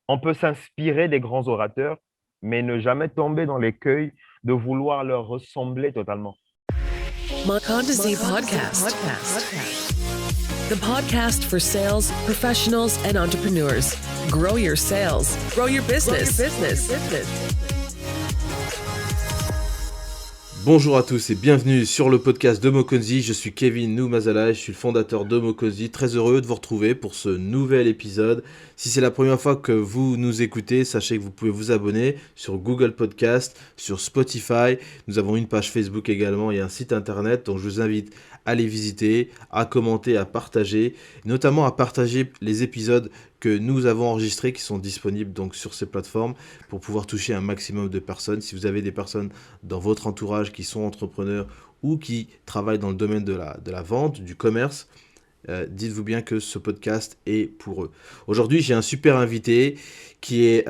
On peut s'inspirer des grands orateurs, mais ne jamais tomber dans l'écueil de vouloir leur ressembler totalement. Mondesi Podcast. The podcast for sales professionals and entrepreneurs. Grow your sales, grow your business. Bonjour à tous et bienvenue sur le podcast de Mokonzi. Je suis Kevin Noumazala, je suis le fondateur de Mokonzi. Très heureux de vous retrouver pour ce nouvel épisode. Si c'est la première fois que vous nous écoutez, sachez que vous pouvez vous abonner sur Google Podcast, sur Spotify. Nous avons une page Facebook également et un site internet, donc je vous invite à les visiter, à commenter, à partager, notamment à partager les épisodes que nous avons enregistrés qui sont disponibles donc sur ces plateformes pour pouvoir toucher un maximum de personnes. Si vous avez des personnes dans votre entourage qui sont entrepreneurs ou qui travaillent dans le domaine de la vente, du commerce, dites-vous bien que ce podcast est pour eux. Aujourd'hui, j'ai un super invité qui est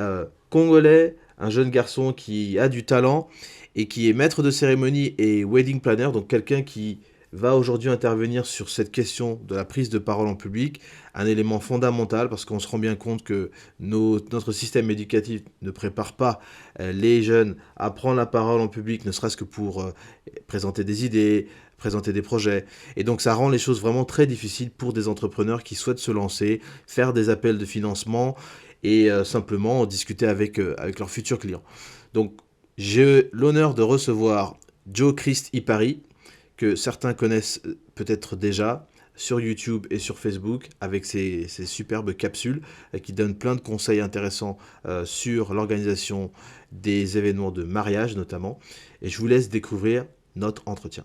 congolais, un jeune garçon qui a du talent et qui est maître de cérémonie et wedding planner, donc quelqu'un qui va aujourd'hui intervenir sur cette question de la prise de parole en public, un élément fondamental parce qu'on se rend bien compte que notre système éducatif ne prépare pas les jeunes à prendre la parole en public, ne serait-ce que pour présenter des idées, présenter des projets. Et donc ça rend les choses vraiment très difficiles pour des entrepreneurs qui souhaitent se lancer, faire des appels de financement et simplement discuter avec leurs futurs clients. Donc j'ai l'honneur de recevoir Joe Christ Ipari, que certains connaissent peut-être déjà sur YouTube et sur Facebook avec ces superbes capsules qui donnent plein de conseils intéressants sur l'organisation des événements de mariage notamment. Et je vous laisse découvrir notre entretien.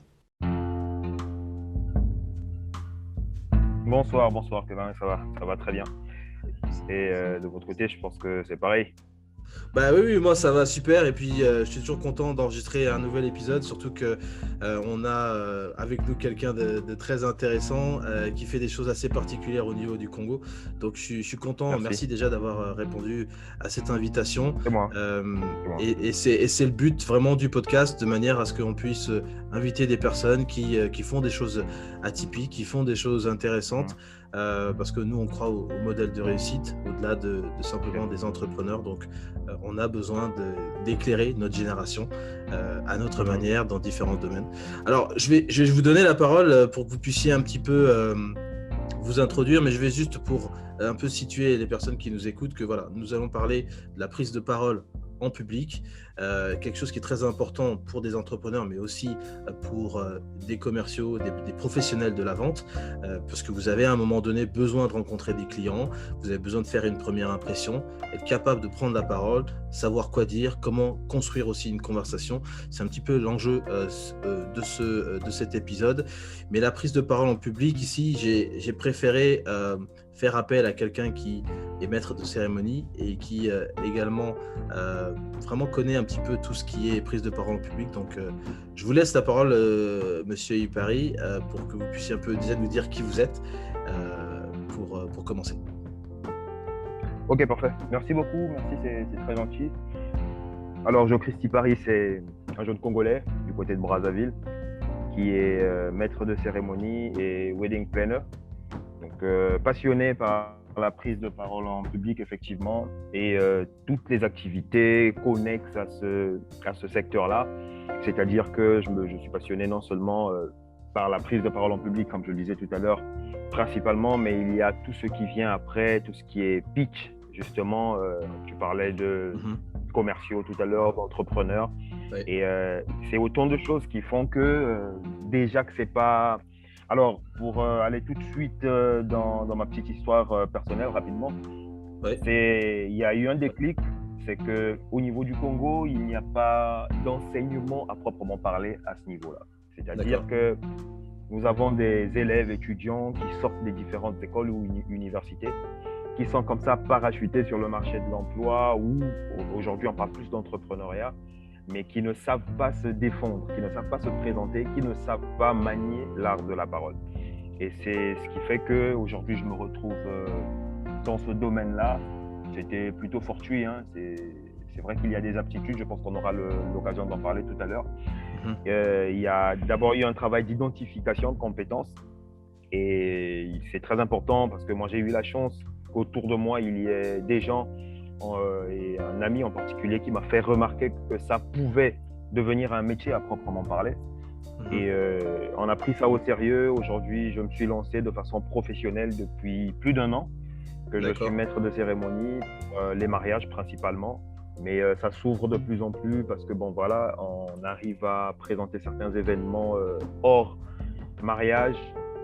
Bonsoir Kevin, ça va très bien. Et de votre côté, je pense que c'est pareil. Bah oui, moi ça va super et puis je suis toujours content d'enregistrer un nouvel épisode, surtout que on a avec nous quelqu'un de très intéressant qui fait des choses assez particulières au niveau du Congo. Donc je suis content, merci déjà d'avoir répondu à cette invitation. C'est moi. Et c'est le but vraiment du podcast, de manière à ce qu'on puisse inviter des personnes qui font des choses atypiques, qui font des choses intéressantes. Parce que nous on croit au modèle de réussite au-delà de simplement des entrepreneurs, donc on a besoin d'éclairer notre génération à notre manière dans différents domaines. Alors je vais vous donner la parole pour que vous puissiez un petit peu vous introduire, mais je vais juste pour un peu situer les personnes qui nous écoutent que voilà, nous allons parler de la prise de parole en public, quelque chose qui est très important pour des entrepreneurs, mais aussi pour des commerciaux, des professionnels de la vente, parce que vous avez à un moment donné besoin de rencontrer des clients, vous avez besoin de faire une première impression, être capable de prendre la parole, savoir quoi dire, comment construire aussi une conversation. C'est un petit peu l'enjeu de cet épisode. Mais la prise de parole en public, ici, j'ai préféré faire appel à quelqu'un qui est maître de cérémonie et qui également vraiment connaît un petit peu tout ce qui est prise de parole en public. Donc je vous laisse la parole, monsieur Ipari, pour que vous puissiez un peu déjà nous dire qui vous êtes pour commencer. Ok, parfait. Merci beaucoup, merci, c'est très gentil. Alors, Joe Christ Ipari, c'est un jeune Congolais du côté de Brazzaville qui est maître de cérémonie et wedding planner. Donc, passionné par la prise de parole en public, effectivement, et toutes les activités connexes à ce secteur-là. C'est-à-dire que je suis passionné non seulement par la prise de parole en public, comme je le disais tout à l'heure, principalement, mais il y a tout ce qui vient après, tout ce qui est pitch, justement. Tu parlais de commerciaux tout à l'heure, d'entrepreneurs. Ouais. Et c'est autant de choses qui font que déjà que c'est pas... Alors, pour aller tout de suite dans ma petite histoire personnelle, rapidement, il y a eu un déclic, c'est qu'au niveau du Congo, il n'y a pas d'enseignement à proprement parler à ce niveau-là. C'est-à-dire que nous avons des élèves étudiants qui sortent des différentes écoles ou universités, qui sont comme ça parachutés sur le marché de l'emploi, ou aujourd'hui on parle plus d'entrepreneuriat, mais qui ne savent pas se défendre, qui ne savent pas se présenter, qui ne savent pas manier l'art de la parole. Et c'est ce qui fait qu'aujourd'hui, je me retrouve dans ce domaine-là. C'était plutôt fortuit, hein. C'est vrai qu'il y a des aptitudes, je pense qu'on aura l'occasion d'en parler tout à l'heure. Il y a d'abord eu un travail d'identification de compétences, et c'est très important parce que moi, j'ai eu la chance qu'autour de moi, il y ait des gens et un ami en particulier qui m'a fait remarquer que ça pouvait devenir un métier à proprement parler. Et on a pris ça au sérieux. Aujourd'hui, je me suis lancé de façon professionnelle depuis plus d'1 an que je suis maître de cérémonie, les mariages principalement. Mais ça s'ouvre de plus en plus parce que bon voilà, on arrive à présenter certains événements hors mariage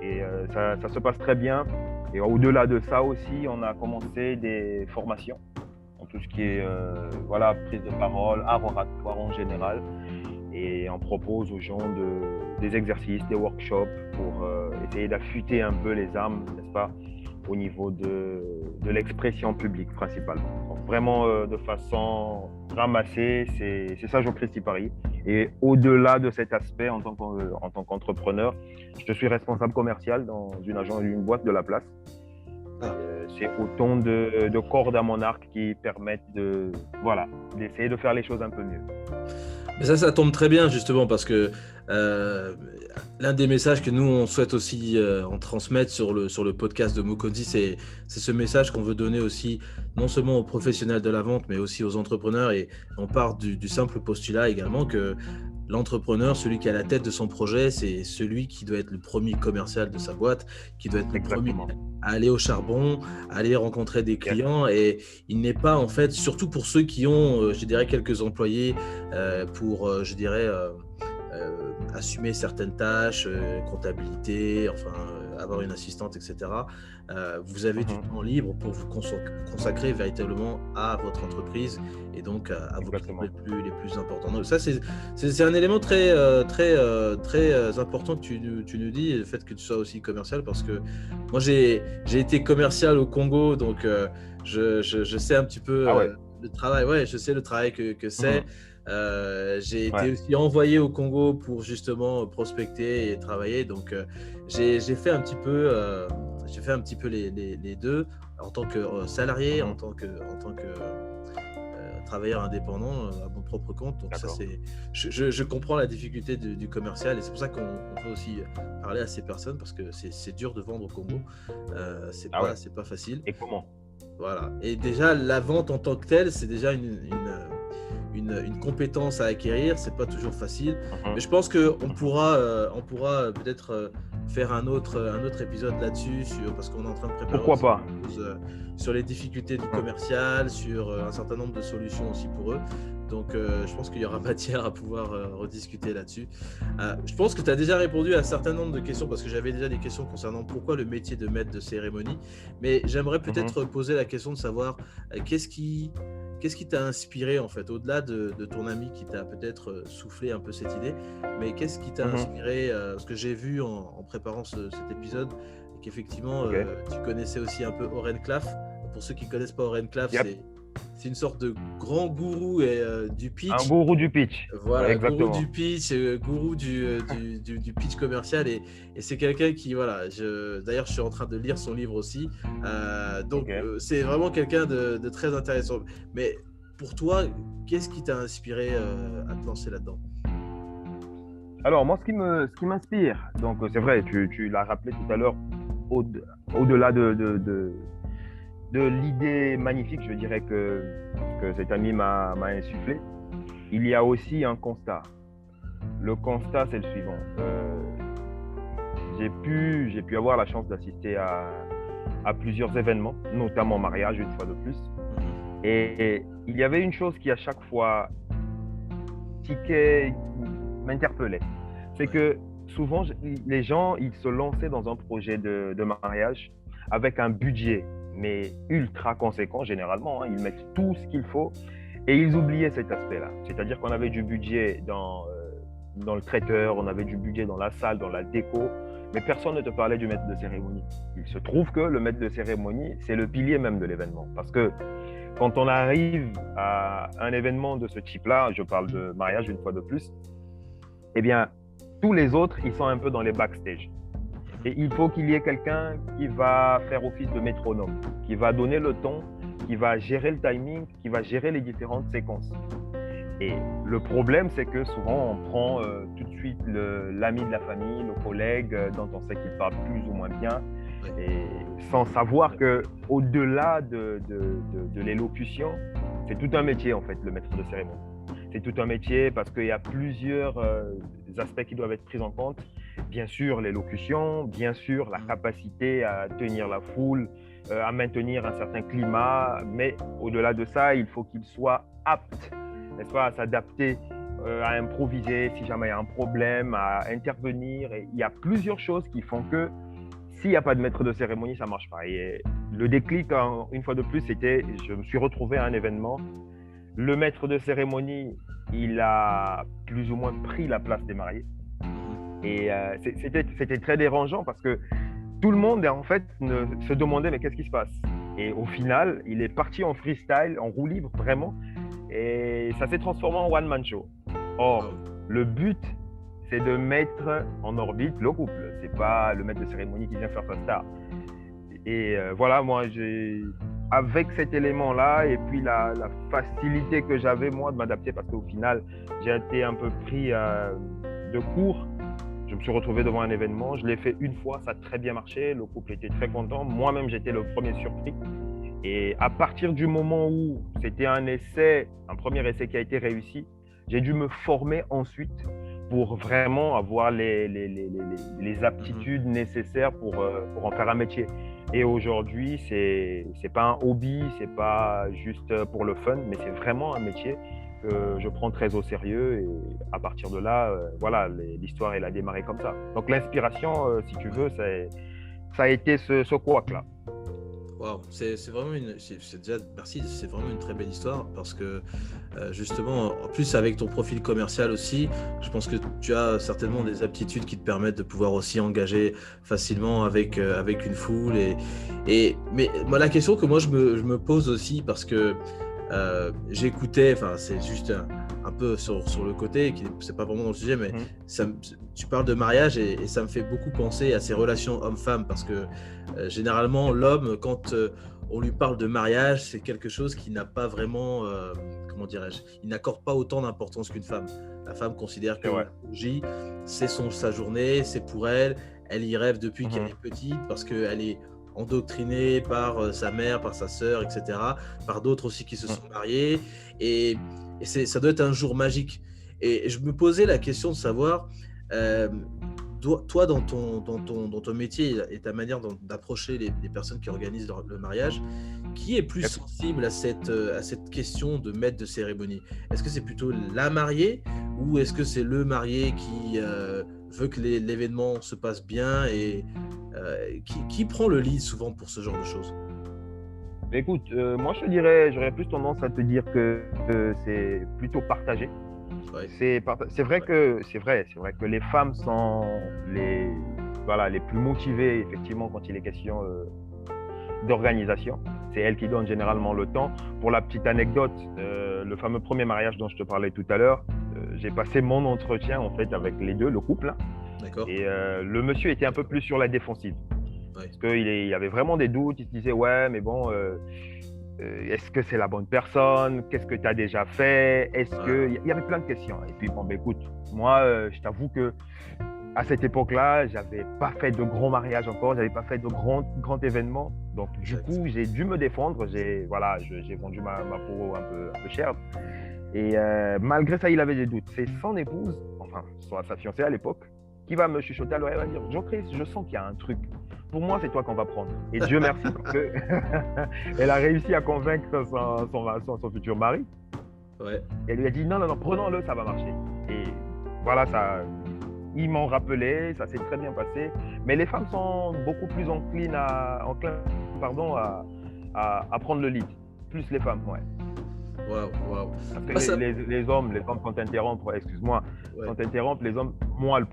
et ça se passe très bien. Et au-delà de ça aussi, on a commencé des formations en tout ce qui est prise de parole, art oratoire en général. Et on propose aux gens des exercices, des workshops pour essayer d'affûter un peu les armes, n'est-ce pas, au niveau de l'expression publique principalement. Donc, vraiment de façon ramassée, c'est ça Jocristi Paris. Et au-delà de cet aspect, en tant qu'entrepreneur, je suis responsable commercial dans une boîte de la place. C'est autant de cordes à mon arc qui permettent d'essayer de faire les choses un peu mieux. Mais ça tombe très bien justement parce que l'un des messages que nous on souhaite aussi en transmettre sur le podcast de Mokonzi, c'est ce message qu'on veut donner aussi non seulement aux professionnels de la vente mais aussi aux entrepreneurs, et on part du simple postulat également que l'entrepreneur, celui qui est à la tête de son projet, c'est celui qui doit être le premier commercial de sa boîte, qui doit être le premier à aller au charbon, à aller rencontrer des clients. Et il n'est pas, en fait, surtout pour ceux qui ont, je dirais, quelques employés pour, assumer certaines tâches, comptabilité, avoir une assistante, etc. Vous avez du temps libre pour vous consacrer véritablement à votre entreprise et donc à vos clients les plus importants. Donc ça, c'est un élément très important que tu nous dis, le fait que tu sois aussi commercial, parce que moi, j'ai été commercial au Congo, donc je sais un petit peu le travail. Je sais le travail que c'est. J'ai été aussi envoyé au Congo pour justement prospecter et travailler, donc j'ai fait un petit peu les deux en tant que salarié, en tant que travailleur indépendant à mon propre compte. Donc ça, je comprends la difficulté du commercial, et c'est pour ça qu'on peut aussi parler à ces personnes, parce que c'est dur de vendre au Congo, c'est pas facile. Et comment? Voilà. Et déjà la vente en tant que telle, c'est déjà une compétence à acquérir, c'est pas toujours facile, mais je pense qu'on pourra peut-être faire un autre épisode là-dessus, parce qu'on est en train de préparer sur les difficultés du commercial, sur un certain nombre de solutions aussi pour eux. Donc je pense qu'il y aura matière à pouvoir rediscuter là-dessus. Je pense que tu as déjà répondu à un certain nombre de questions, parce que j'avais déjà des questions concernant pourquoi le métier de maître de cérémonie, mais j'aimerais peut-être poser la question de savoir qu'est-ce qui t'a inspiré, en fait, au-delà de ton ami qui t'a peut-être soufflé un peu cette idée, mais qu'est-ce qui t'a inspiré, ce que j'ai vu en préparant cet épisode, et qu'effectivement tu connaissais aussi un peu Oren Klaff. Pour ceux qui ne connaissent pas Oren Klaff, c'est une sorte de grand gourou du pitch. Un gourou du pitch. Voilà, exactement. Gourou du pitch, gourou du pitch commercial. Et c'est quelqu'un qui, d'ailleurs, je suis en train de lire son livre aussi. C'est vraiment quelqu'un de très intéressant. Mais pour toi, qu'est-ce qui t'a inspiré à te lancer là-dedans? Alors, moi, ce qui m'inspire, donc c'est vrai, tu l'as rappelé tout à l'heure, au-delà de l'idée magnifique, je dirais, que cet ami m'a insufflé, il y a aussi un constat. Le constat, c'est le suivant. J'ai pu avoir la chance d'assister à plusieurs événements, notamment mariage, une fois de plus. Et il y avait une chose qui, à chaque fois, m'interpellait. C'est que souvent, les gens, ils se lançaient dans un projet de mariage avec un budget, mais ultra conséquent généralement. Ils mettent tout ce qu'il faut et ils oubliaient cet aspect-là. C'est-à-dire qu'on avait du budget dans le traiteur, on avait du budget dans la salle, dans la déco, mais personne ne te parlait du maître de cérémonie. Il se trouve que le maître de cérémonie, c'est le pilier même de l'événement. Parce que quand on arrive à un événement de ce type-là, je parle de mariage une fois de plus, eh bien, tous les autres, ils sont un peu dans les backstage. Et il faut qu'il y ait quelqu'un qui va faire office de métronome, qui va donner le ton, qui va gérer le timing, qui va gérer les différentes séquences. Et le problème, c'est que souvent, on prend tout de suite l'ami de la famille, le collègue dont on sait qu'il parle plus ou moins bien. Et sans savoir que au-delà de l'élocution, c'est tout un métier en fait, le maître de cérémonie. C'est tout un métier parce qu'il y a plusieurs aspects qui doivent être pris en compte. Bien sûr, l'élocution, bien sûr, la capacité à tenir la foule, à maintenir un certain climat, mais au-delà de ça, il faut qu'il soit apte, n'est-ce pas, à s'adapter, à improviser si jamais il y a un problème, à intervenir. Et il y a plusieurs choses qui font que s'il n'y a pas de maître de cérémonie, ça ne marche pas. Et le déclic, une fois de plus, c'était, je me suis retrouvé à un événement. Le maître de cérémonie, il a plus ou moins pris la place des mariés. Et c'était très dérangeant parce que tout le monde, en fait, se demandait mais qu'est-ce qui se passe? Et au final, il est parti en freestyle, en roue libre, vraiment. Et ça s'est transformé en one-man show. Or, le but, c'est de mettre en orbite le couple. C'est pas le maître de cérémonie qui vient faire sa star. Et voilà, moi, avec cet élément-là et puis la facilité que j'avais, moi, de m'adapter, parce qu'au final, j'ai été un peu pris de court. Je me suis retrouvé devant un événement. Je l'ai fait une fois, ça a très bien marché. Le couple était très content. Moi-même, j'étais le premier surpris. Et à partir du moment où c'était un premier essai qui a été réussi, j'ai dû me former ensuite pour vraiment avoir les aptitudes nécessaires pour en faire un métier. Et aujourd'hui, c'est pas un hobby, c'est pas juste pour le fun, mais c'est vraiment un métier que je prends très au sérieux. Et à partir de là, voilà, l'histoire elle a démarré comme ça. Donc l'inspiration, si tu veux, ça a été ce couac-là. Waouh, c'est vraiment merci, c'est vraiment une très belle histoire parce que justement, en plus avec ton profil commercial aussi, je pense que tu as certainement des aptitudes qui te permettent de pouvoir aussi engager facilement avec une foule. Mais moi, la question que moi je me pose aussi parce que j'écoutais, enfin c'est juste un peu sur le côté, c'est pas vraiment dans le sujet, mais tu parles de mariage et ça me fait beaucoup penser à ces relations homme-femme parce que généralement l'homme, quand on lui parle de mariage, c'est quelque chose qui n'a pas vraiment, comment dirais-je, il n'accorde pas autant d'importance qu'une femme. La femme considère que J, c'est sa journée, c'est pour elle, elle y rêve depuis qu'elle est petite parce qu'elle est endoctrinée par sa mère, par sa sœur, etc., par d'autres aussi qui se sont mariés, et ça doit être un jour magique. Et je me posais la question de savoir, toi dans ton métier et ta manière d'approcher les personnes qui organisent le mariage, qui est plus sensible à cette question de maître de cérémonie? Est-ce que c'est plutôt la mariée ou est-ce que c'est le marié qui veut que l'événement se passe bien et qui prend le lead souvent pour ce genre de choses? Écoute, moi j'aurais plus tendance à te dire que c'est plutôt partagé. Ouais. C'est vrai que les femmes sont les plus motivées effectivement quand il est question d'organisation. C'est elles qui donnent généralement le temps. Pour la petite anecdote, le fameux premier mariage dont je te parlais tout à l'heure, j'ai passé mon entretien en fait avec les deux, le couple. D'accord. Et le monsieur était un peu plus sur la défensive. Parce qu'il y avait vraiment des doutes. Il se disait ouais, mais bon, est-ce que c'est la bonne personne? Qu'est-ce que tu as déjà fait? Il y avait plein de questions. Et puis bon, écoute, moi, je t'avoue que à cette époque-là, j'avais pas fait de grands mariages encore, j'avais pas fait de grands événements. Donc du coup, j'ai dû me défendre. J'ai vendu ma peau un peu chère. Et malgré ça, il avait des doutes. C'est son épouse, enfin sa fiancée à l'époque, qui va me chuchoter à l'oreille, elle va me dire Jean-Chris, je sens qu'il y a un truc. Pour moi, c'est toi qu'on va prendre. Et Dieu merci parce qu'elle a réussi à convaincre son futur mari. Ouais. Et elle lui a dit non, prenons-le, ça va marcher. Et voilà, ils m'ont rappelé, ça s'est très bien passé. Mais les femmes sont beaucoup plus enclines à prendre le lead. Plus les femmes, ouais. Waouh. Parce que les hommes quand t'interrompent, excuse-moi, quand t'interrompent, les hommes, moi le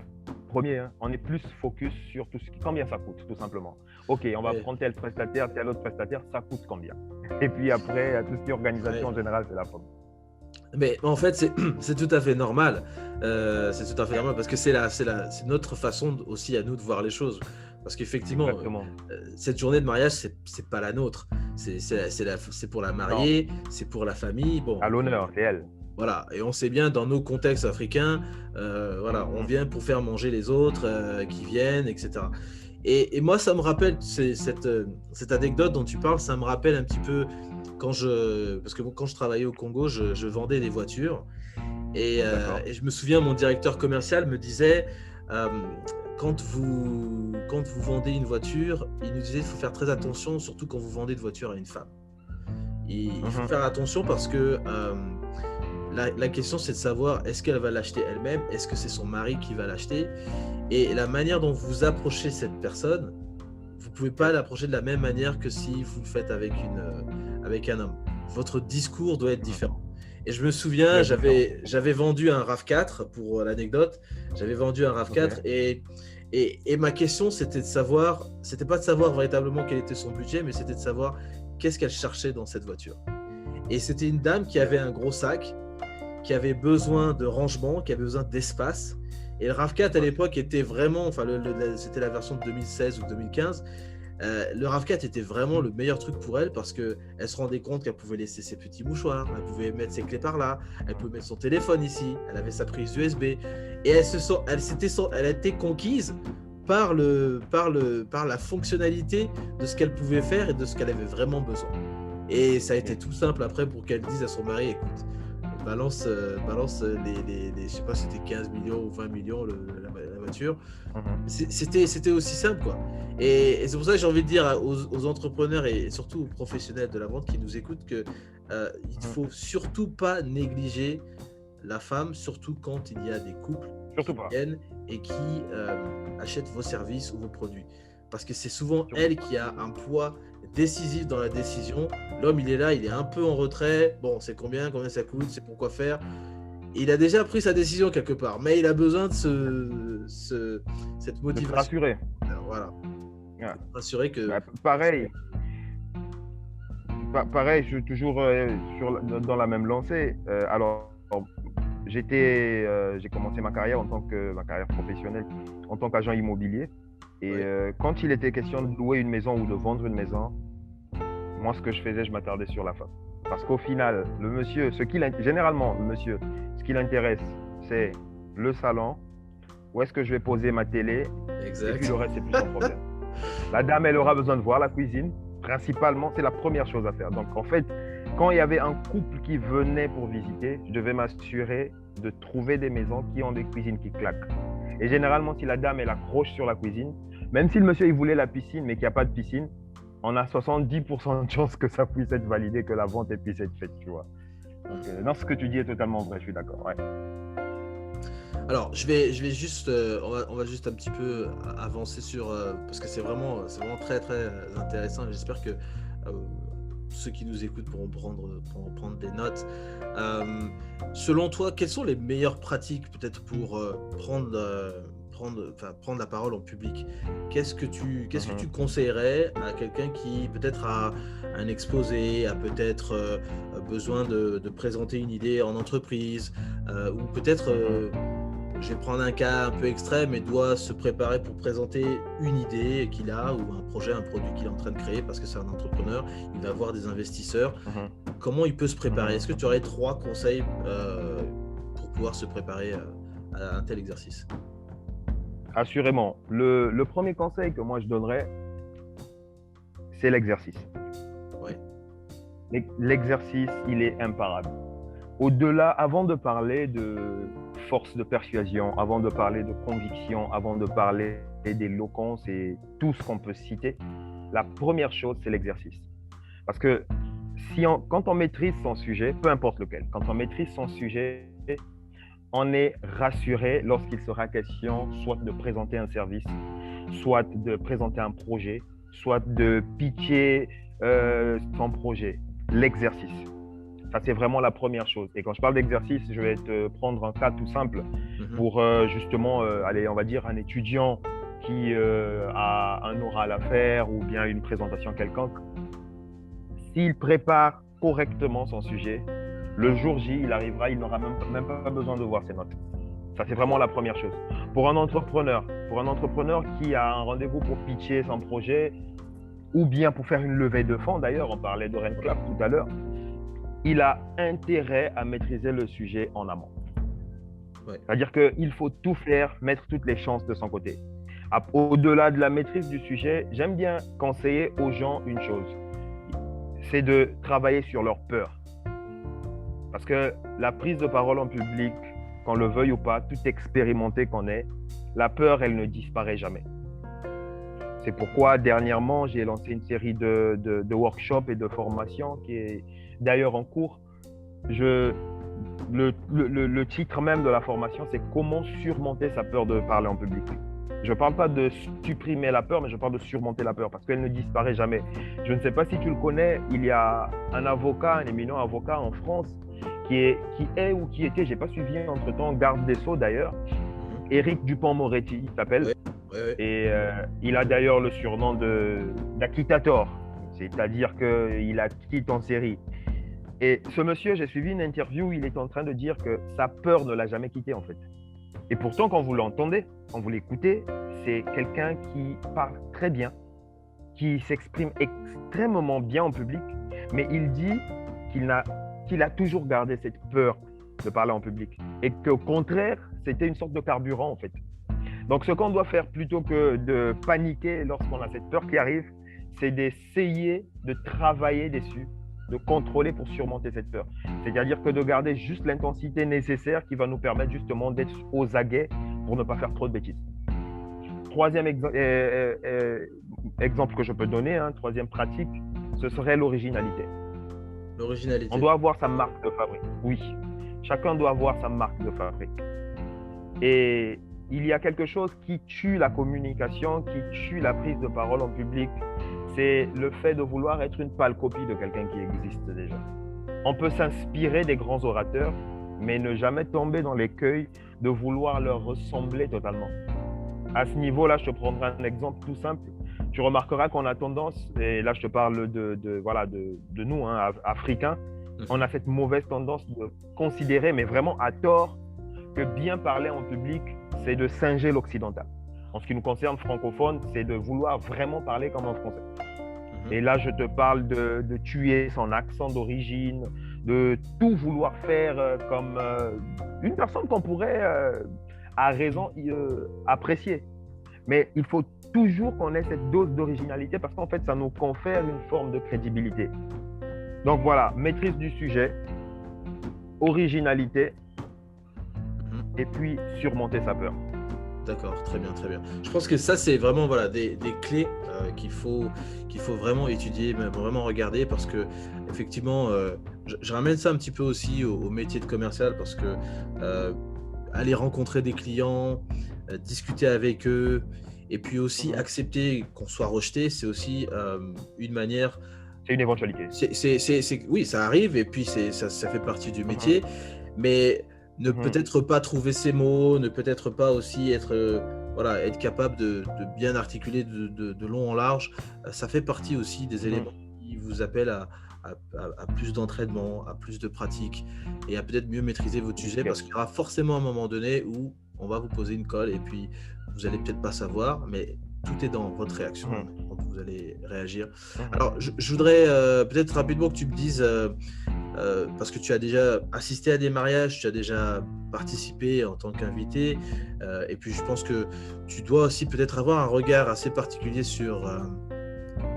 premier, on est plus focus sur tout combien ça coûte, tout simplement. Ok, on va prendre tel prestataire, tel autre prestataire, ça coûte combien? Et puis après, tout ce qui est organisation en général, c'est la femme. Mais en fait, c'est tout à fait normal. C'est tout à fait normal parce que c'est notre façon aussi à nous de voir les choses. Parce qu'effectivement, cette journée de mariage, c'est pas la nôtre. C'est pour la mariée, c'est pour la famille. Bon, à l'honneur, c'est elle. Voilà, et on sait bien dans nos contextes africains, on vient pour faire manger les autres qui viennent, etc. Et moi, ça me rappelle, cette anecdote dont tu parles, ça me rappelle un petit peu parce que quand je travaillais au Congo, je vendais des voitures. Et je me souviens, mon directeur commercial me disait, quand vous vendez une voiture, il nous disait qu'il faut faire très attention, surtout quand vous vendez de voiture à une femme. Il faut faire attention parce que la question, c'est de savoir, est-ce qu'elle va l'acheter elle-même? Est-ce que c'est son mari qui va l'acheter? Et la manière dont vous approchez cette personne, vous ne pouvez pas l'approcher de la même manière que si vous le faites avec un homme. Votre discours doit être différent. Et je me souviens, j'avais vendu un RAV4, pour l'anecdote, j'avais vendu un RAV4 et ma question, c'était pas de savoir véritablement quel était son budget, mais c'était de savoir qu'est-ce qu'elle cherchait dans cette voiture. Et c'était une dame qui avait un gros sac, qui avait besoin de rangement, qui avait besoin d'espace. Et le RAV4 à l'époque était vraiment, c'était la version de 2016 ou 2015. Le RAV4 était vraiment le meilleur truc pour elle parce qu'elle se rendait compte qu'elle pouvait laisser ses petits mouchoirs, elle pouvait mettre ses clés par là, elle pouvait mettre son téléphone ici, elle avait sa prise USB et elle a été conquise par la fonctionnalité de ce qu'elle pouvait faire et de ce qu'elle avait vraiment besoin. Et ça a été tout simple après pour qu'elle dise à son mari, écoute, balance les je sais pas si c'était 15 millions ou 20 millions la voiture. C'était aussi simple, quoi. Et c'est pour ça que j'ai envie de dire aux entrepreneurs et surtout aux professionnels de la vente qui nous écoutent que il ne faut surtout pas négliger la femme, surtout quand il y a des couples qui viennent et qui achètent vos services ou vos produits. Parce que c'est souvent elle qui a un poids décisif dans la décision. L'homme, il est là, il est un peu en retrait. Bon, c'est combien ça coûte, c'est pourquoi faire. Il a déjà pris sa décision quelque part, mais il a besoin de cette motivation. De rassurer. Alors, voilà. Rassurer que... pareil, je suis toujours dans la même lancée. J'ai commencé ma carrière professionnelle en tant qu'agent immobilier. Et quand il était question de louer une maison ou de vendre une maison, moi, ce que je faisais, je m'attardais sur la femme. Parce qu'au final, le monsieur, ce qui l'intéresse, c'est le salon, où est-ce que je vais poser ma télé, exact. Et puis le reste, c'est plus son problème. La dame, elle aura besoin de voir la cuisine. Principalement, c'est la première chose à faire. Donc, en fait, quand il y avait un couple qui venait pour visiter, je devais m'assurer de trouver des maisons qui ont des cuisines qui claquent. Et généralement, si la dame, elle accroche sur la cuisine, même si le monsieur, il voulait la piscine, mais qu'il n'y a pas de piscine, on a 70% de chances que ça puisse être validé, que la vente puisse être faite, tu vois. Donc, non, ce que tu dis est totalement vrai, je suis d'accord. Ouais. Alors, je vais juste, on va juste un petit peu avancer sur, parce que c'est vraiment très très intéressant. J'espère que ceux qui nous écoutent pourront prendre des notes. Selon toi, quelles sont les meilleures pratiques peut-être pour prendre la parole en public? Qu'est-ce que tu conseillerais à quelqu'un qui peut-être a un exposé, a peut-être besoin de présenter une idée en entreprise, ou peut-être je vais prendre un cas un peu extrême et doit se préparer pour présenter une idée qu'il a ou un projet, un produit qu'il est en train de créer parce que c'est un entrepreneur, il va avoir des investisseurs. Comment il peut se préparer? Est-ce que tu aurais 3 conseils pour pouvoir se préparer à un tel exercice? Assurément. Le premier conseil que moi je donnerais, c'est l'exercice. Ouais. L'exercice, il est imparable. Au-delà, avant de parler de force de persuasion, avant de parler de conviction, avant de parler d'éloquence et tout ce qu'on peut citer, la première chose, c'est l'exercice. Parce que quand on maîtrise son sujet, peu importe lequel, quand on maîtrise son sujet, on est rassuré lorsqu'il sera question soit de présenter un service, soit de présenter un projet, soit de pitcher son projet. L'exercice. Ça, c'est vraiment la première chose. Et quand je parle d'exercice, je vais te prendre un cas tout simple pour justement, on va dire un étudiant qui a un oral à faire ou bien une présentation quelconque. S'il prépare correctement son sujet, le jour J, il arrivera, il n'aura même pas besoin de voir ses notes. Ça, c'est vraiment la première chose. Pour un entrepreneur qui a un rendez-vous pour pitcher son projet ou bien pour faire une levée de fonds, d'ailleurs, on parlait de RenClap tout à l'heure, il a intérêt à maîtriser le sujet en amont. Ouais. C'est-à-dire qu'il faut tout faire, mettre toutes les chances de son côté. Au-delà de la maîtrise du sujet, j'aime bien conseiller aux gens une chose, c'est de travailler sur leur peur. Parce que la prise de parole en public, qu'on le veuille ou pas, tout expérimenté qu'on est, la peur, elle ne disparaît jamais. C'est pourquoi, dernièrement, j'ai lancé une série de workshops et de formations qui est d'ailleurs en cours. Le titre même de la formation, c'est « Comment surmonter sa peur de parler en public ». Je ne parle pas de supprimer la peur, mais je parle de surmonter la peur parce qu'elle ne disparaît jamais. Je ne sais pas si tu le connais, il y a un avocat, un éminent avocat en France qui est ou qui était, je n'ai pas suivi entre-temps, garde des Sceaux d'ailleurs, Éric Dupond-Moretti, il s'appelle. Ouais. Et il a d'ailleurs le surnom d'Acquittator, c'est-à-dire qu'il acquitte en série. Et ce monsieur, j'ai suivi une interview où il est en train de dire que sa peur ne l'a jamais quitté en fait. Et pourtant, quand vous l'entendez, quand vous l'écoutez, c'est quelqu'un qui parle très bien, qui s'exprime extrêmement bien en public, mais il dit qu'il a toujours gardé cette peur de parler en public et qu'au contraire, c'était une sorte de carburant en fait. Donc, ce qu'on doit faire plutôt que de paniquer lorsqu'on a cette peur qui arrive, c'est d'essayer de travailler dessus, de contrôler pour surmonter cette peur. C'est-à-dire que de garder juste l'intensité nécessaire qui va nous permettre justement d'être aux aguets pour ne pas faire trop de bêtises. Troisième exemple que je peux donner, troisième pratique, ce serait l'originalité. L'originalité. On doit avoir sa marque de fabrique. Oui, chacun doit avoir sa marque de fabrique. Et il y a quelque chose qui tue la communication, qui tue la prise de parole en public, c'est le fait de vouloir être une pâle copie de quelqu'un qui existe déjà. On peut s'inspirer des grands orateurs, mais ne jamais tomber dans l'écueil de vouloir leur ressembler totalement. À ce niveau-là, je te prendrai un exemple tout simple. Tu remarqueras qu'on a tendance, et là je te parle de nous, Africains, on a cette mauvaise tendance de considérer, mais vraiment à tort, que bien parler en public, c'est de singer l'occidental. En ce qui nous concerne francophones, c'est de vouloir vraiment parler comme un Français. Et là, je te parle de tuer son accent d'origine, de tout vouloir faire comme une personne qu'on pourrait, à raison, apprécier. Mais il faut toujours qu'on ait cette dose d'originalité parce qu'en fait, ça nous confère une forme de crédibilité. Donc voilà, maîtrise du sujet, originalité, et puis surmonter sa peur. D'accord, très bien, très bien. Je pense que ça, c'est vraiment des clés qu'il faut vraiment étudier, même vraiment regarder parce que effectivement, je ramène ça un petit peu aussi au métier de commercial parce que aller rencontrer des clients, discuter avec eux et puis aussi accepter qu'on soit rejeté, c'est aussi une manière. C'est une éventualité. Oui, ça arrive et puis ça fait partie du métier, mais ne peut-être pas trouver ses mots, ne peut-être pas aussi être capable de bien articuler de long en large. Ça fait partie aussi des éléments qui vous appellent à plus d'entraînement, à plus de pratique et à peut-être mieux maîtriser votre sujet parce qu'il y aura forcément un moment donné où on va vous poser une colle et puis vous allez peut-être pas savoir, mais tout est dans votre réaction quand vous allez réagir. Alors, je voudrais peut-être rapidement que tu me dises, parce que tu as déjà assisté à des mariages, tu as déjà participé en tant qu'invité, et puis je pense que tu dois aussi peut-être avoir un regard assez particulier sur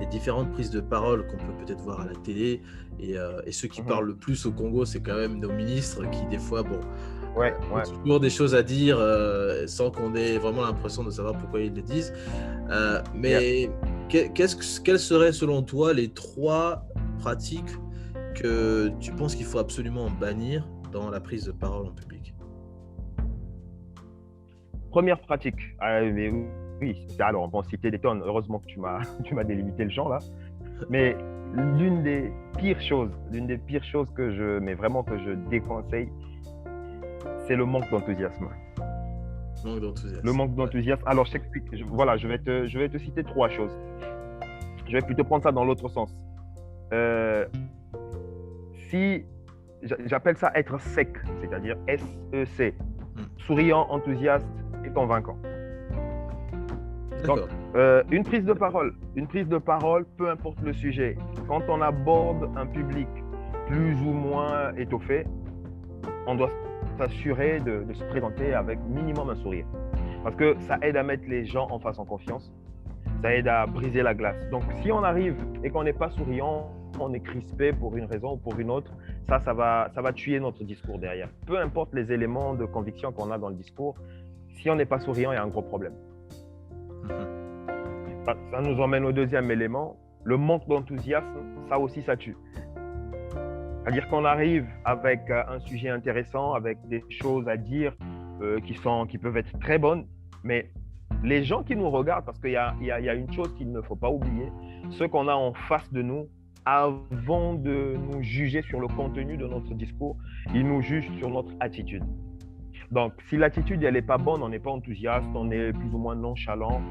les différentes prises de parole qu'on peut peut-être voir à la télé, et ceux qui parlent le plus au Congo, c'est quand même nos ministres qui, des fois, ont toujours des choses à dire sans qu'on ait vraiment l'impression de savoir pourquoi ils le disent. Mais quelles seraient selon toi les 3 pratiques que tu penses qu'il faut absolument bannir dans la prise de parole en public? Première pratique, mais oui, alors on peut en citer des tonnes, heureusement que tu m'as délimité le champ là, mais l'une des pires choses que je déconseille, c'est le manque d'enthousiasme. Le manque d'enthousiasme. Alors, je t'explique. Je vais te citer 3 choses. Je vais plutôt prendre ça dans l'autre sens. Si j'appelle ça être sec, c'est-à-dire SEC, souriant, enthousiaste et convaincant. Donc, une prise de parole, peu importe le sujet. Quand on aborde un public plus ou moins étoffé, on doit s'assurer de se présenter avec minimum un sourire. Parce que ça aide à mettre les gens en face en confiance. Ça aide à briser la glace. Donc, si on arrive et qu'on n'est pas souriant, on est crispé pour une raison ou pour une autre, ça va tuer notre discours derrière. Peu importe les éléments de conviction qu'on a dans le discours, si on n'est pas souriant, il y a un gros problème. Ça nous emmène au deuxième élément, le manque d'enthousiasme, ça aussi, ça tue. C'est-à-dire qu'on arrive avec un sujet intéressant, avec des choses à dire qui peuvent être très bonnes, mais les gens qui nous regardent, parce qu'il y a une chose qu'il ne faut pas oublier, ceux qu'on a en face de nous, avant de nous juger sur le contenu de notre discours, ils nous jugent sur notre attitude. Donc, si l'attitude, elle n'est pas bonne, on n'est pas enthousiaste, on est plus ou moins nonchalant,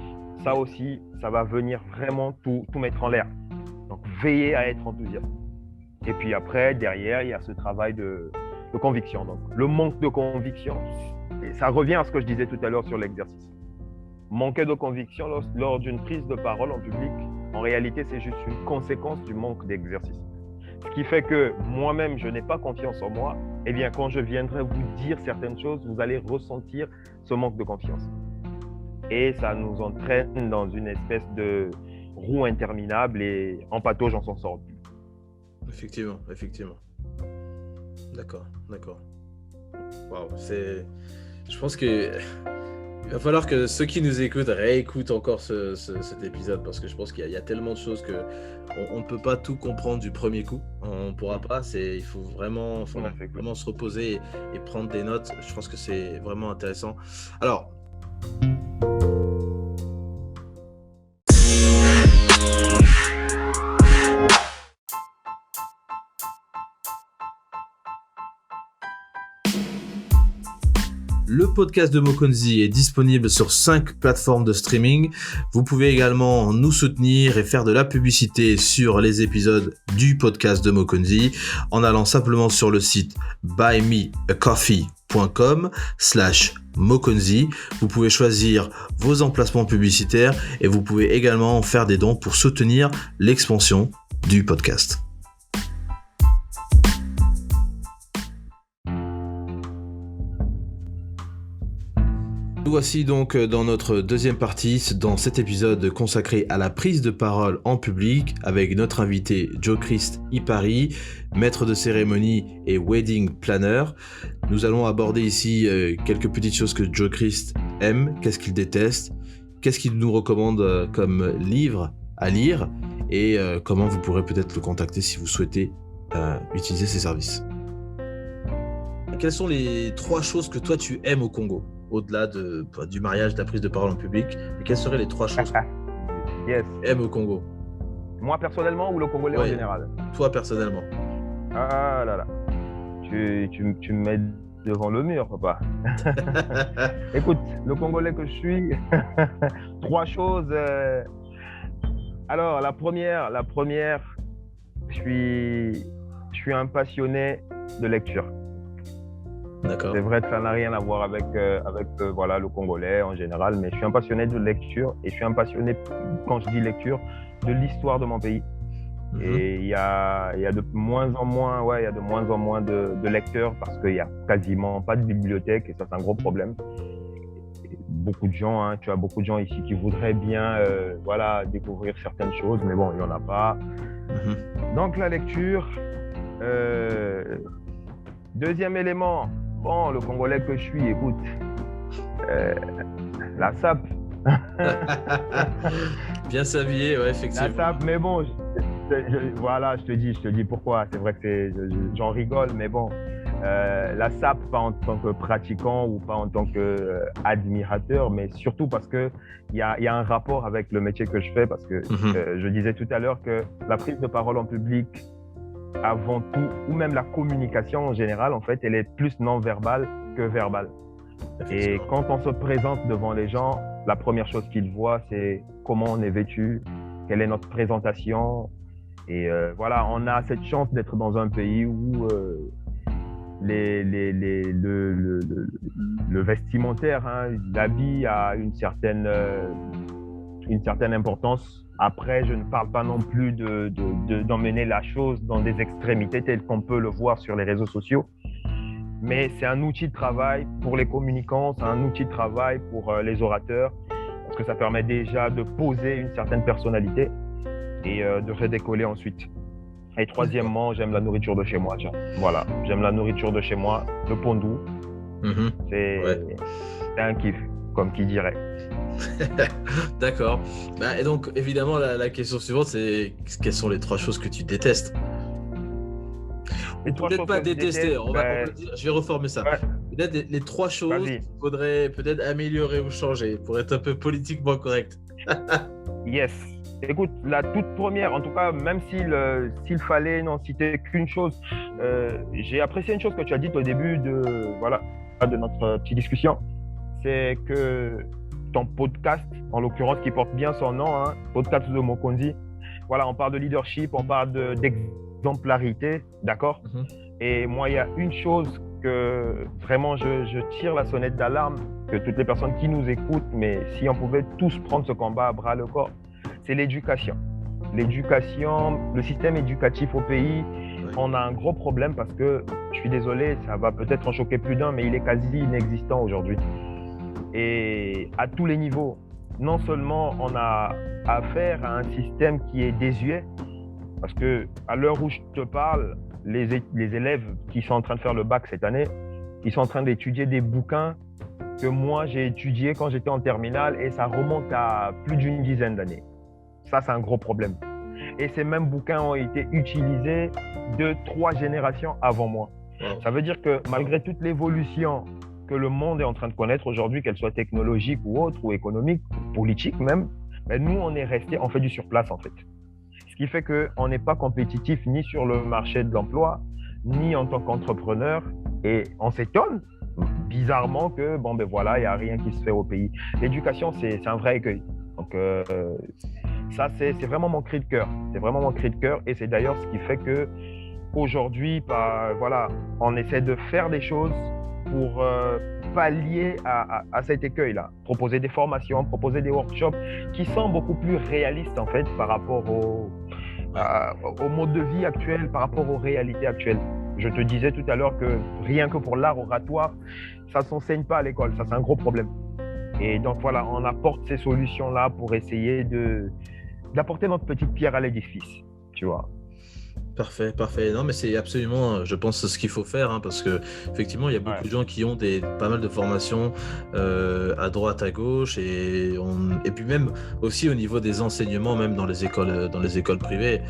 ça aussi, ça va venir vraiment tout mettre en l'air. Donc, veillez à être enthousiaste. Et puis après, derrière, il y a ce travail de conviction. Donc, le manque de conviction, et ça revient à ce que je disais tout à l'heure sur l'exercice. Manquer de conviction lors d'une prise de parole en public, en réalité, c'est juste une conséquence du manque d'exercice. Ce qui fait que moi-même, je n'ai pas confiance en moi. Eh bien, quand je viendrai vous dire certaines choses, vous allez ressentir ce manque de confiance. Et ça nous entraîne dans une espèce de roue interminable et en patauge, on s'en sort plus. Effectivement. D'accord. Waouh, je pense que il va falloir que ceux qui nous écoutent réécoutent encore cet épisode, parce que je pense qu'il y a tellement de choses qu'on ne peut pas tout comprendre du premier coup. On ne pourra pas. Il faut vraiment se reposer et prendre des notes. Je pense que c'est vraiment intéressant. Alors, le podcast de Mokonzi est disponible sur 5 plateformes de streaming. Vous pouvez également nous soutenir et faire de la publicité sur les épisodes du podcast de Mokonzi en allant simplement sur le site buymeacoffee.com/Mokonzi. Vous pouvez choisir vos emplacements publicitaires et vous pouvez également faire des dons pour soutenir l'expansion du podcast. Nous voici donc dans notre deuxième partie, dans cet épisode consacré à la prise de parole en public avec notre invité Joe Christ Ipari, maître de cérémonie et wedding planner. Nous allons aborder ici quelques petites choses que Joe Christ aime, qu'est-ce qu'il déteste, qu'est-ce qu'il nous recommande comme livre à lire et comment vous pourrez peut-être le contacter si vous souhaitez utiliser ses services. Quelles sont les 3 choses que toi tu aimes au Congo ? Au-delà du mariage, de la prise de parole en public, mais quelles seraient les 3 choses que tu aimes au Congo ? Moi personnellement ou le Congolais en général ? Toi personnellement. Ah là là, tu me mets devant le mur, papa. Écoute, le Congolais que je suis, 3 choses. Alors la première, je suis un passionné de lecture. D'accord. C'est vrai que ça n'a rien à voir avec le Congolais en général, mais je suis un passionné de lecture et je suis un passionné, quand je dis lecture, de l'histoire de mon pays. Et il y a de moins en moins de lecteurs parce qu'il n'y a quasiment pas de bibliothèque et ça, c'est un gros problème. Et beaucoup de gens, tu as beaucoup de gens ici qui voudraient bien découvrir certaines choses, mais bon, il n'y en a pas. Donc la lecture. Deuxième élément, bon, le Congolais que je suis, écoute, la SAP. Bien s'habiller, ouais, effectivement. La SAP, mais bon, je te dis pourquoi. C'est vrai que j'en rigole, mais bon, la SAP, pas en tant que pratiquant ou pas en tant qu'admirateur, mais surtout parce qu'il y a un rapport avec le métier que je fais, parce que je disais tout à l'heure que la prise de parole en public, avant tout, ou même la communication en général, en fait, elle est plus non-verbale que verbale. Et quand on se présente devant les gens, la première chose qu'ils voient, c'est comment on est vêtu, quelle est notre présentation. Et on a cette chance d'être dans un pays où le vestimentaire, l'habit a une certaine importance. Après, je ne parle pas non plus d'emmener la chose dans des extrémités telles qu'on peut le voir sur les réseaux sociaux. mais c'est un outil de travail pour les communicants, c'est un outil de travail pour les orateurs, parce que ça permet déjà de poser une certaine personnalité et de redécoller ensuite. Et troisièmement, j'aime la nourriture de chez moi. Voilà, j'aime la nourriture de chez moi, le pondou. C'est un kiff, comme qui dirait. D'accord. Et donc, évidemment, la question suivante, c'est quelles sont les 3 choses que tu détestes? Peut-être pas détester, je vais reformer ça. Ouais. Peut-être les 3 choses qu'il faudrait peut-être améliorer ou changer pour être un peu politiquement correct. Yes. Écoute, la toute première, en tout cas, même s'il fallait n'en citer qu'une chose, j'ai apprécié une chose que tu as dite au début de notre petite discussion, c'est que ton podcast, en l'occurrence, qui porte bien son nom, podcast de Mokonzi, voilà, on parle de leadership, on parle d'exemplarité, d'accord? Et moi, il y a une chose que vraiment je tire la sonnette d'alarme, que toutes les personnes qui nous écoutent, mais si on pouvait tous prendre ce combat à bras le corps, c'est l'éducation. L'éducation, le système éducatif au pays, on a un gros problème parce que, je suis désolé, ça va peut-être en choquer plus d'un, mais il est quasi inexistant aujourd'hui. Et à tous les niveaux, non seulement on a affaire à un système qui est désuet, parce que à l'heure où je te parle, les élèves qui sont en train de faire le bac cette année, ils sont en train d'étudier des bouquins que moi j'ai étudiés quand j'étais en terminale et ça remonte à plus d'une dizaine d'années. Ça, c'est un gros problème. Et ces mêmes bouquins ont été utilisés 2-3 générations avant moi. Ça veut dire que malgré toute l'évolution que le monde est en train de connaître aujourd'hui, qu'elle soit technologique ou autre, ou économique, ou politique même, mais nous, on fait du surplace en fait. Ce qui fait qu'on n'est pas compétitif ni sur le marché de l'emploi, ni en tant qu'entrepreneur. Et on s'étonne bizarrement que, il n'y a rien qui se fait au pays. L'éducation, c'est un vrai écueil. Donc, ça, c'est vraiment mon cri de cœur. C'est vraiment mon cri de cœur. Et c'est d'ailleurs ce qui fait que aujourd'hui, on essaie de faire des choses pour pallier à cet écueil-là. Proposer des formations, proposer des workshops qui sont beaucoup plus réalistes en fait par rapport au mode de vie actuel, par rapport aux réalités actuelles. Je te disais tout à l'heure que rien que pour l'art oratoire, ça ne s'enseigne pas à l'école. Ça, c'est un gros problème. Et donc voilà, on apporte ces solutions-là pour essayer d'apporter notre petite pierre à l'édifice, tu vois. Parfait. Non, mais c'est absolument, je pense, ce qu'il faut faire, parce que effectivement, il y a beaucoup de gens qui ont pas mal de formations à droite, à gauche, et puis même aussi au niveau des enseignements, même dans les écoles privées.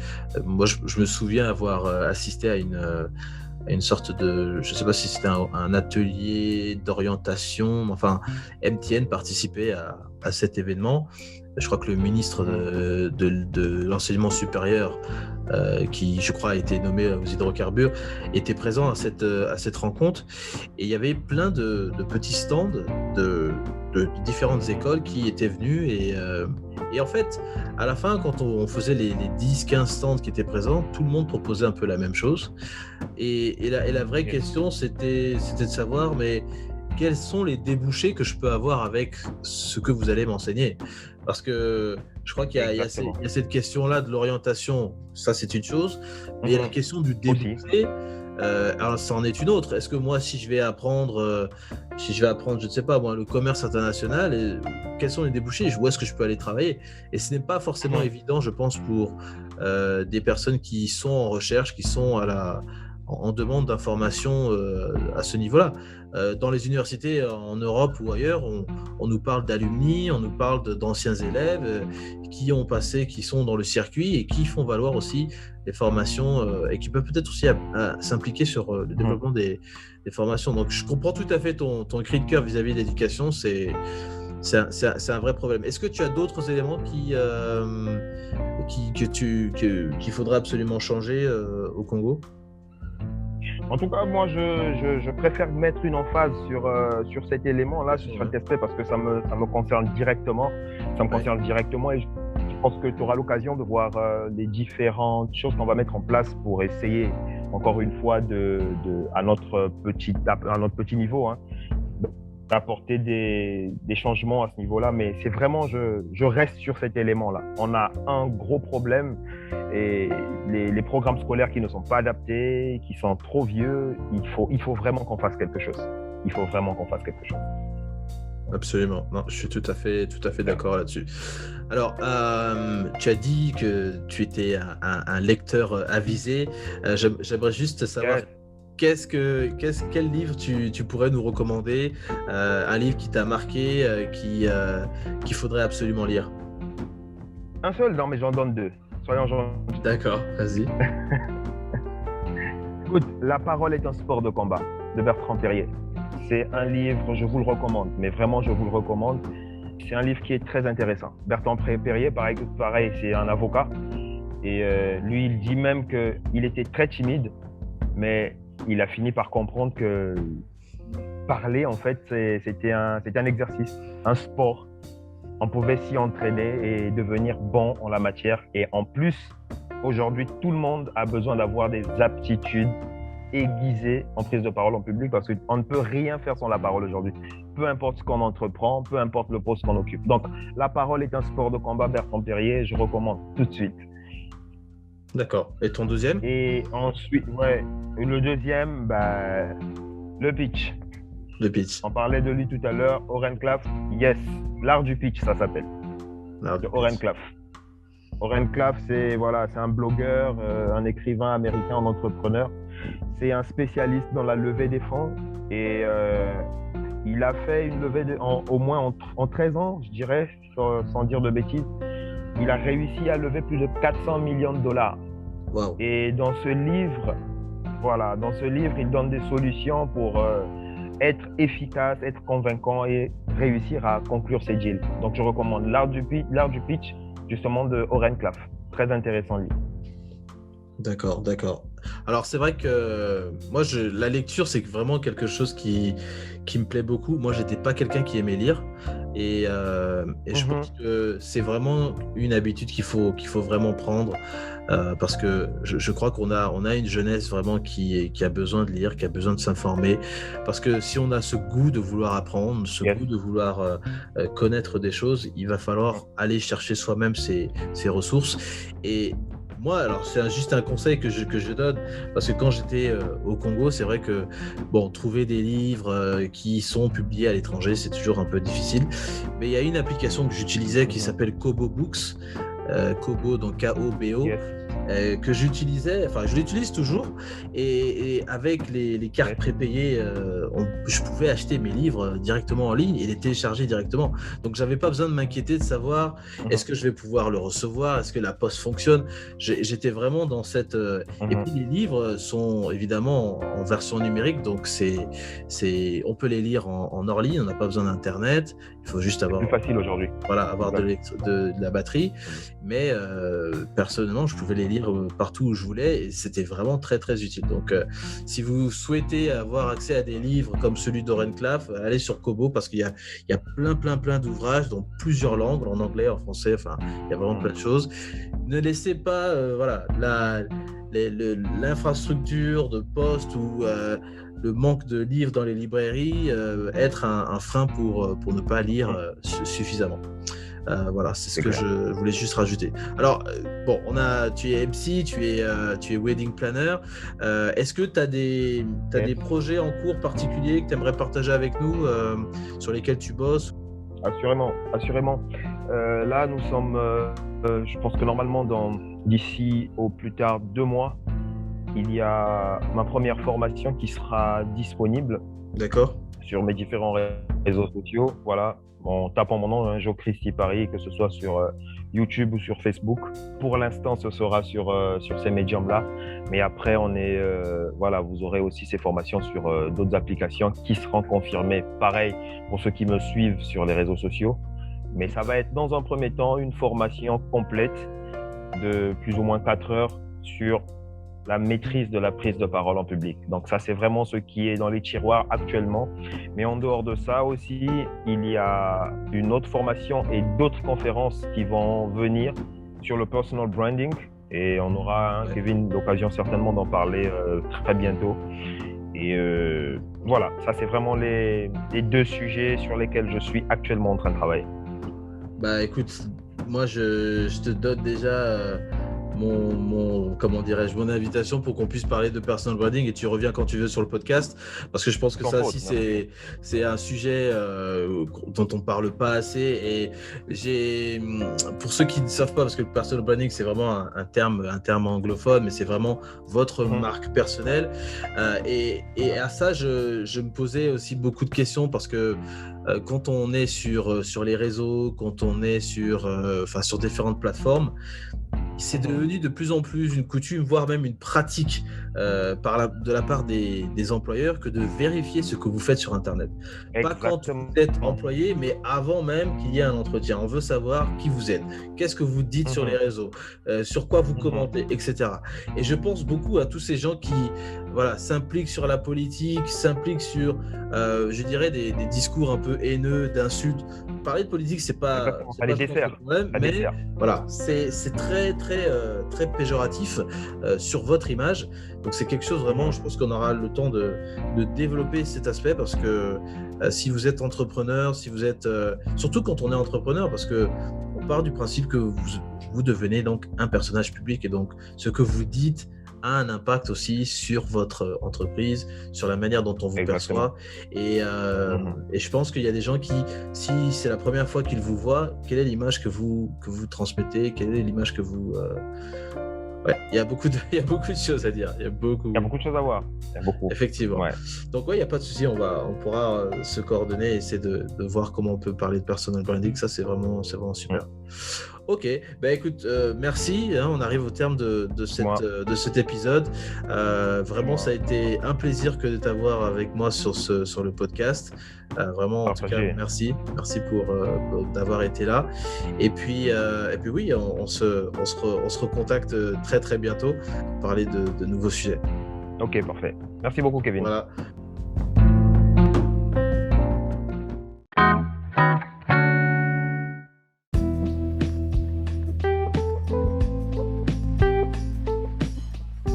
Moi, je me souviens avoir assisté à une sorte de, je ne sais pas si c'était un atelier d'orientation, enfin, MTN participait à cet événement. Je crois que le ministre de l'enseignement supérieur, qui je crois a été nommé aux hydrocarbures, était présent à cette rencontre, et il y avait plein de petits stands de différentes écoles qui étaient venus, et en fait à la fin, quand on faisait les 10-15 stands qui étaient présents, tout le monde proposait un peu la même chose, et la vraie question c'était de savoir, mais quels sont les débouchés que je peux avoir avec ce que vous allez m'enseigner? Parce que je crois qu'il y a cette question-là de l'orientation, ça c'est une chose, mais il y a la question du débouché, alors ça en est une autre. Est-ce que moi, si je vais apprendre, je ne sais pas moi, le commerce international, quels sont les débouchés? Où est-ce que je peux aller travailler? Et ce n'est pas forcément évident, je pense, pour des personnes qui sont en recherche, qui sont en demande d'informations à ce niveau-là. Dans les universités en Europe ou ailleurs, on nous parle d'alumni, on nous parle d'anciens élèves qui sont dans le circuit et qui font valoir aussi les formations et qui peuvent peut-être aussi s'impliquer sur le développement des formations. Donc je comprends tout à fait ton cri de cœur vis-à-vis de l'éducation, c'est un vrai problème. Est-ce que tu as d'autres éléments qu'il faudrait absolument changer au Congo? En tout cas, moi, je préfère mettre une emphase sur cet élément-là, sur cet aspect, parce que ça me concerne directement. Ça me concerne directement, et je pense que tu auras l'occasion de voir les différentes choses qu'on va mettre en place pour essayer, encore une fois, à notre petit niveau, apporter des changements à ce niveau-là, mais c'est vraiment, je reste sur cet élément-là. On a un gros problème et les programmes scolaires qui ne sont pas adaptés, qui sont trop vieux, il faut vraiment qu'on fasse quelque chose. Il faut vraiment qu'on fasse quelque chose. Absolument, non, je suis tout à fait d'accord là-dessus. Alors, tu as dit que tu étais un lecteur avisé. J'aimerais juste savoir quel livre tu pourrais nous recommander, un livre qui t'a marqué, qu'il faudrait absolument lire. Un seul, non, mais j'en donne deux. Soyons gentils. D'accord, vas-y. Écoute, La parole est un sport de combat, de Bertrand Perrier. C'est un livre, je vous le recommande, mais vraiment, je vous le recommande. C'est un livre qui est très intéressant. Bertrand Perrier, pareil, c'est un avocat. Et lui, il dit même qu'il était très timide, mais il a fini par comprendre que parler, en fait, c'était un exercice, un sport. On pouvait s'y entraîner et devenir bon en la matière. Et en plus, aujourd'hui, tout le monde a besoin d'avoir des aptitudes aiguisée en prise de parole en public parce qu'on ne peut rien faire sans la parole aujourd'hui. Peu importe ce qu'on entreprend, peu importe le poste qu'on occupe. Donc, La parole est un sport de combat, Bertrand Perrier, je recommande tout de suite. D'accord. Et ton deuxième? Et ensuite, le deuxième, le pitch. Le pitch. On parlait de lui tout à l'heure, Oren Klaff. Yes, l'art du pitch, ça s'appelle. L'art de Oren Klaff. Oren Klaff, c'est un blogueur, un écrivain américain, un entrepreneur. C'est un spécialiste dans la levée des fonds et il a fait une levée au moins en 13 ans, je dirais, sans dire de bêtises. Il a réussi à lever plus de 400 millions de dollars. Wow. Et dans ce livre, il donne des solutions pour être efficace, être convaincant et réussir à conclure ses deals. Donc, je recommande l'art du pitch, justement, de Oren Klaff. Très intéressant livre. D'accord. Alors c'est vrai que moi la lecture c'est vraiment quelque chose qui me plaît beaucoup. Moi j'étais pas quelqu'un qui aimait lire et je pense que c'est vraiment une habitude qu'il faut vraiment prendre parce que je crois qu'on a une jeunesse vraiment qui a besoin de lire, qui a besoin de s'informer parce que si on a ce goût de vouloir apprendre, ce goût de vouloir connaître des choses, il va falloir aller chercher soi-même ses ressources. Et moi, alors c'est juste un conseil que je donne parce que quand j'étais au Congo, c'est vrai que trouver des livres qui sont publiés à l'étranger, c'est toujours un peu difficile. Mais il y a une application que j'utilisais qui s'appelle Kobo Books, Kobo donc K-O-B-O. Yes. Que j'utilisais, enfin je l'utilise toujours et avec les cartes prépayées, je pouvais acheter mes livres directement en ligne et les télécharger directement. Donc j'avais pas besoin de m'inquiéter de savoir est-ce que je vais pouvoir le recevoir, est-ce que la poste fonctionne. J'étais vraiment dans cette. Et puis les livres sont évidemment en version numérique, donc on peut les lire en hors ligne, on n'a pas besoin d'internet. Il faut juste avoir. C'est plus facile aujourd'hui. Voilà, avoir de la batterie. Mais personnellement, je pouvais les lire partout où je voulais et c'était vraiment très très utile. Donc si vous souhaitez avoir accès à des livres comme celui d'Oren Klaff, allez sur Kobo parce qu'il y a plein d'ouvrages dans plusieurs langues, en anglais, en français, enfin il y a vraiment plein de choses. Ne laissez pas l'infrastructure de poste ou le manque de livres dans les librairies être un frein pour ne pas lire suffisamment. Voilà, c'est ce que je voulais juste rajouter. Alors, tu es MC, tu es wedding planner. Est-ce que tu as des projets en cours particuliers que tu aimerais partager avec nous, sur lesquels tu bosses? Assurément. Là, nous sommes, je pense que normalement, d'ici au plus tard 2 mois, il y a ma première formation qui sera disponible. D'accord. Sur mes différents réseaux sociaux. Voilà. En tapant mon nom, Jo Christy Paris, que ce soit sur YouTube ou sur Facebook. Pour l'instant, ce sera sur ces médiums-là. Mais après, vous aurez aussi ces formations sur d'autres applications qui seront confirmées. Pareil pour ceux qui me suivent sur les réseaux sociaux. Mais ça va être dans un premier temps une formation complète de plus ou moins 4 heures sur la maîtrise de la prise de parole en public. Donc ça, c'est vraiment ce qui est dans les tiroirs actuellement. Mais en dehors de ça aussi, il y a une autre formation et d'autres conférences qui vont venir sur le personal branding. Et on aura, Kevin, l'occasion certainement d'en parler très bientôt. Et Voilà, ça c'est vraiment les 2 sujets sur lesquels je suis actuellement en train de travailler. Bah écoute, moi je te donne déjà mon invitation pour qu'on puisse parler de personal branding, et tu reviens quand tu veux sur le podcast, parce que je pense que ça aussi c'est un sujet dont on parle pas assez. Et pour ceux qui ne savent pas, parce que le personal branding c'est vraiment un terme anglophone, mais c'est vraiment votre marque personnelle, et à ça je me posais aussi beaucoup de questions, parce que quand on est sur les réseaux, quand on est sur différentes plateformes, c'est devenu de plus en plus une coutume, voire même une pratique de la part des employeurs, que de vérifier ce que vous faites sur Internet. Exactement. Pas quand vous êtes employé, mais avant même qu'il y ait un entretien. On veut savoir qui vous êtes, qu'est-ce que vous dites sur les réseaux, sur quoi vous commentez, etc. Et je pense beaucoup à tous ces gens qui s'impliquent sur la politique, s'impliquent sur, je dirais, des discours un peu haineux, d'insultes. Parler de politique, c'est pas les défaire. Problème, mais voilà, c'est très très péjoratif sur votre image. Donc c'est quelque chose vraiment, je pense qu'on aura le temps de développer cet aspect, parce que si vous êtes entrepreneur, si vous êtes surtout quand on est entrepreneur, parce que on part du principe que vous devenez donc un personnage public, et donc ce que vous dites a un impact aussi sur votre entreprise, sur la manière dont on vous perçoit. Et je pense qu'il y a des gens qui, si c'est la première fois qu'ils vous voient, quelle est l'image que vous transmettez, quelle est l'image que vous... il y a beaucoup de choses à dire. Il y a beaucoup de choses à voir. Effectivement. Ouais. Donc il n'y a pas de souci, on pourra se coordonner et essayer de voir comment on peut parler de personal branding. Ça, c'est vraiment super. Ok, écoute, merci. On arrive au terme de cet épisode. Vraiment, ça a été un plaisir que de t'avoir avec moi sur le podcast. Vraiment, en tout cas, merci pour d'avoir été là. Et puis oui, on se recontacte très très bientôt pour parler de nouveaux sujets. Ok, parfait. Merci beaucoup, Kevin. Voilà.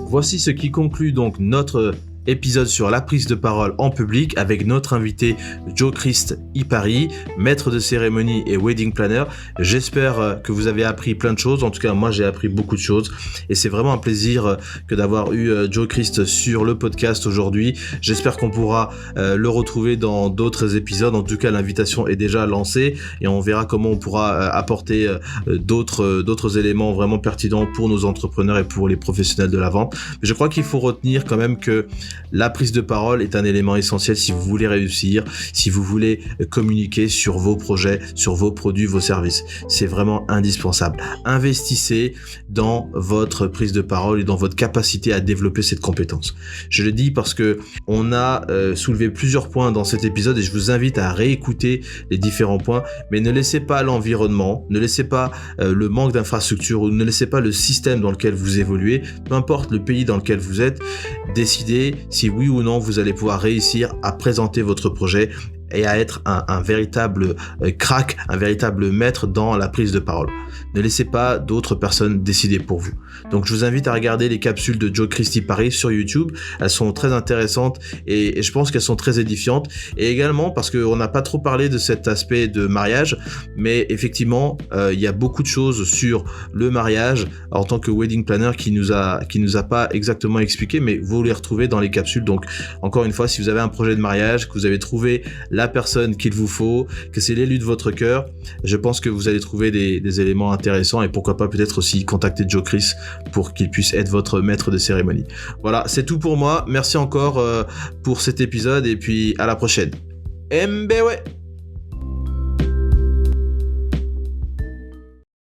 Voici ce qui conclut donc notre épisode sur la prise de parole en public avec notre invité Joe Christ Ipari, maître de cérémonie et wedding planner. J'espère que vous avez appris plein de choses. En tout cas, moi j'ai appris beaucoup de choses et c'est vraiment un plaisir que d'avoir eu Joe Christ sur le podcast aujourd'hui. J'espère qu'on pourra le retrouver dans d'autres épisodes. En tout cas, l'invitation est déjà lancée et on verra comment on pourra apporter d'autres éléments vraiment pertinents pour nos entrepreneurs et pour les professionnels de la vente. Mais je crois qu'il faut retenir quand même que la prise de parole est un élément essentiel si vous voulez réussir, si vous voulez communiquer sur vos projets, sur vos produits, vos services. C'est vraiment indispensable. Investissez dans votre prise de parole et dans votre capacité à développer cette compétence. Je le dis parce que on a soulevé plusieurs points dans cet épisode et je vous invite à réécouter les différents points, mais ne laissez pas l'environnement, ne laissez pas le manque d'infrastructure ou ne laissez pas le système dans lequel vous évoluez, peu importe le pays dans lequel vous êtes, décidez si oui ou non vous allez pouvoir réussir à présenter votre projet et à être un véritable crack, un véritable maître dans la prise de parole. Ne laissez pas d'autres personnes décider pour vous. Donc je vous invite à regarder les capsules de Joe Christ Ipari sur YouTube. Elles sont très intéressantes et je pense qu'elles sont très édifiantes. Et également parce qu'on n'a pas trop parlé de cet aspect de mariage, mais effectivement il y a beaucoup de choses sur le mariage en tant que wedding planner qui nous a pas exactement expliqué, mais vous les retrouvez dans les capsules. Donc encore une fois, si vous avez un projet de mariage, que vous avez trouvé la personne qu'il vous faut, que c'est l'élu de votre cœur, je pense que vous allez trouver des éléments intéressants et pourquoi pas peut-être aussi contacter Joe Christ pour qu'il puisse être votre maître de cérémonie. Voilà, c'est tout pour moi. Merci encore pour cet épisode et puis à la prochaine. Mbewe.